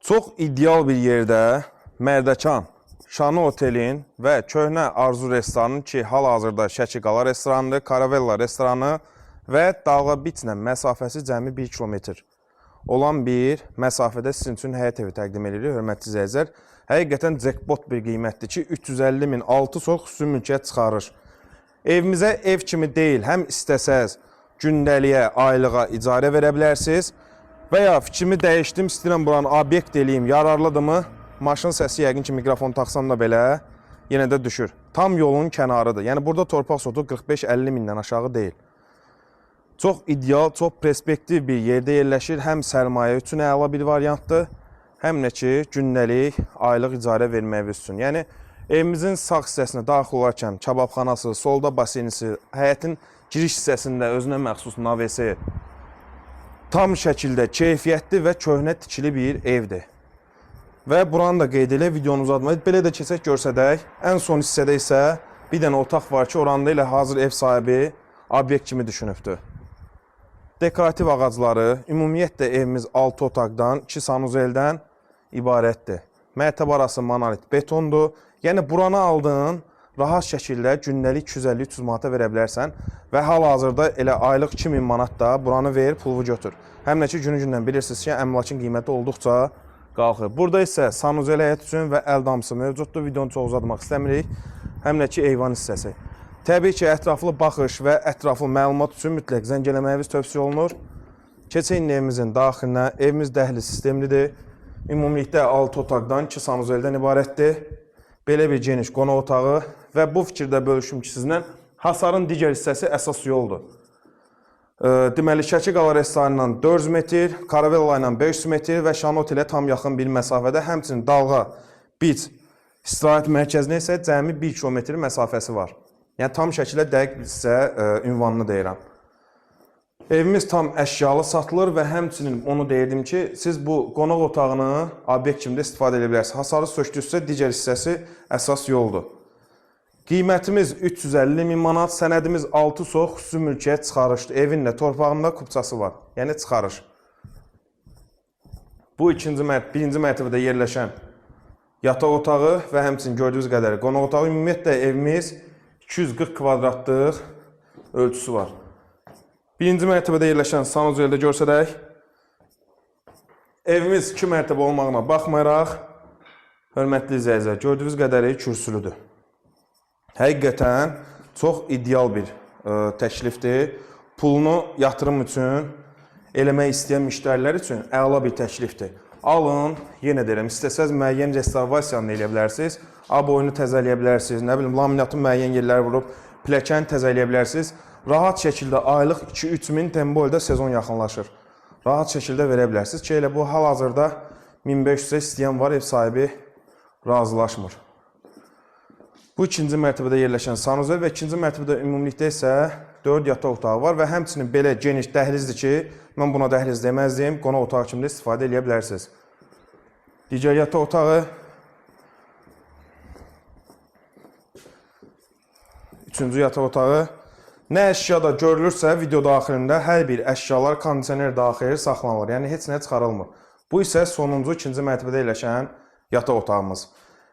Çox ideal bir yerdə Mərdəkan, Şanı Otelin və Köhnə Arzu restoranının ki, hal-hazırda Şəki Qala restoranıdır, Karavella restoranı və Dalğa Beachlə məsafəsi cəmi 1 kilometr olan bir məsafədə sizin üçün həyət evi təqdim edirik, hörmətli izləyicilər. Həqiqətən jackpot bir qiymətdir ki, 350 min 6 çox xüsusi mülkiyyət çıxarır. Evimizə ev kimi deyil, həm istəsəz gündəliyə, aylığa icarə verə bilərsiniz və ya fikrimi dəyişdim, istəyirəm buranı obyekt eləyim, yararlıdırmı? Maşın səsi yəqin ki, mikrofon taxsam da belə yenə də düşür. Tam yolun kənarıdır. Yəni burada torpaq sotu 45-50 mindən aşağı deyil. Çox ideal, çox perspektiv bir yerdə yerləşir. Həm sərmayə üçün əla bir variantdır, həm də ki, gündəlik, aylıq icarə vermək üçün. Yəni evimizin sağ hissəsinə daxil olarkən kababxanası, solda basenisi, həyətin giriş hissəsində özünə məxsus navesi tam şəkildə keyfiyyətli və köhnə tikili bir evdir. Və buranı da qeyd elə, videonu uzatmayız. Belə də keçək görsədək. Ən son hissədə isə bir dənə otaq var ki, oranda ilə hazır ev sahibi obyekt kimi düşünübdür. Dekorativ ağacları, ümumiyyətlə evimiz 6 otaqdan, 2 sanuzeldən ibarətdir. Mərtəbə arası monolit betondur. Yəni buranı aldığın rahat şəkildə gündəlik 250-300 manata verə bilərsən və hal-hazırda elə aylıq 2000 manat da buranı ver, puluvu götür. Həm də ki, günü-gündən bilirsiniz ki, əmlakın qiyməti olduqca qalxır. Burada isə sanuzel həyət üçün və əl damcısı mövcuddur. Videonu çox uzatmaq istəmirik. Həm də ki, eyvan hissəsi. Təbii ki, ətraflı baxış və ətraflı məlumat üçün mütləq zəng eləməyiniz tövsiyə olunur. Keçək evimizin daxilinə. Evimiz dəhliz sistemlidir. Ümumilikdə 6 otaqdan 2 sanuzeldən ibarətdir. Belə bir geniş qonaq otağı və bu fikirdə bölüşüm ki, sizlə hasarın digər hissəsi əsas yoldur. Deməli, Şəki Qala restoranından 400 metr, Karavella ilə 500 metr və Şanı Otelə tam yaxın bir məsafədə, həmçinin Dalğa Beach istirahət mərkəzinə isə cəmi 1 kilometr məsafəsi var. Yəni, tam şəkildə dəqiq sizə ünvanını deyirəm. Evimiz tam əşyalı satılır və həmçinin onu deyirdim ki, siz bu qonaq otağını obyekt kimi də istifadə edə bilərsiniz. Hasarı sökdürsə, digər hissəsi əsas yoldur. Qiymətimiz 350 min manat, sənədimiz 6 sox xüsusi mülkiyyət çıxarışdır. Evin də torpağında kupçası var, yəni çıxarış. Bu birinci mərtəbədə yerləşən yataq otağı və həmçinin gördüyünüz qədər qonaq otağı. Ümumiyyətlə evimiz 240 kvadratlıq ölçüsü var. Birinci mərtəbədə yerləşən sanuzeldə görsədək, evimiz 2 mərtəbə olmağına baxmayaraq, hörmətli izləyicilər, gördüyünüz qədəri kürsülüdür. Həqiqətən çox ideal bir təklifdir. Pulunu yatırım üçün, eləmək istəyən müştərilər üçün əla bir təklifdir. Alın, yenə deyirəm, istəsəz müəyyən restorvasiyanı eləyə bilərsiniz, aboyunu təzələyə bilərsiniz, nə bilim, laminatın müəyyən yerləri vurub, pləkəni təzələyə bilərsiniz. Rahat şəkildə aylıq 2-3 min tempoyla sezon yaxınlaşır. Rahat şəkildə verə bilərsiniz ki, elə bu hal-hazırda 1500-ə istəyən var, ev sahibi razılaşmır. Bu ikinci mərtəbədə yerləşən sanuzel və ikinci mərtəbədə ümumilikdə isə 4 yataq otağı var və həmçinin belə geniş dəhlizdir ki, mən buna dəhliz deməzdiyim, qonaq otağı kimi də istifadə edə bilərsiniz. Digər yataq otağı, üçüncü yataq otağı. Nə əşyada görülürsə, video daxilində hər bir əşyalar kondisioner daxili saxlanılır, yəni heç nə çıxarılmır. Bu isə sonuncu ikinci mərtəbədə yerləşən yataq otağımız.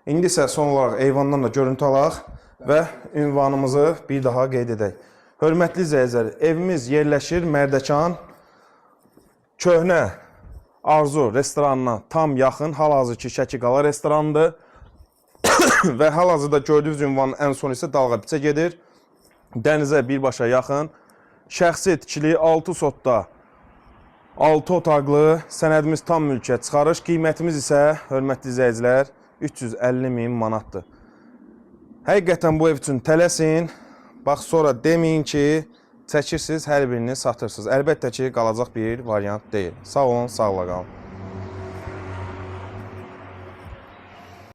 İndi isə son olaraq eyvandan da görüntü alaq və ünvanımızı bir daha qeyd edək. Hörmətli izləyicilər, evimiz yerləşir Mərdəkan, Köhnə Arzu restoranına tam yaxın, hal-hazırki Şəki Qala restoranıdır və hal-hazırda gördüyünüz ünvanın ən sonu isə Dalğa Beachə gedir. Dənizə birbaşa yaxın, şəxsi tikili 6 sotda 6 otaqlı, sənədimiz tam mülkiyyət çıxarış, qiymətimiz isə, hörmətli izləyicilər, 350 min manatdır. Həqiqətən bu ev üçün tələsin, bax sonra deməyin ki, çəkirsiniz, hər birini satırsınız. Əlbəttə ki, qalacaq bir variant deyil. Sağ olun, sağla qalın.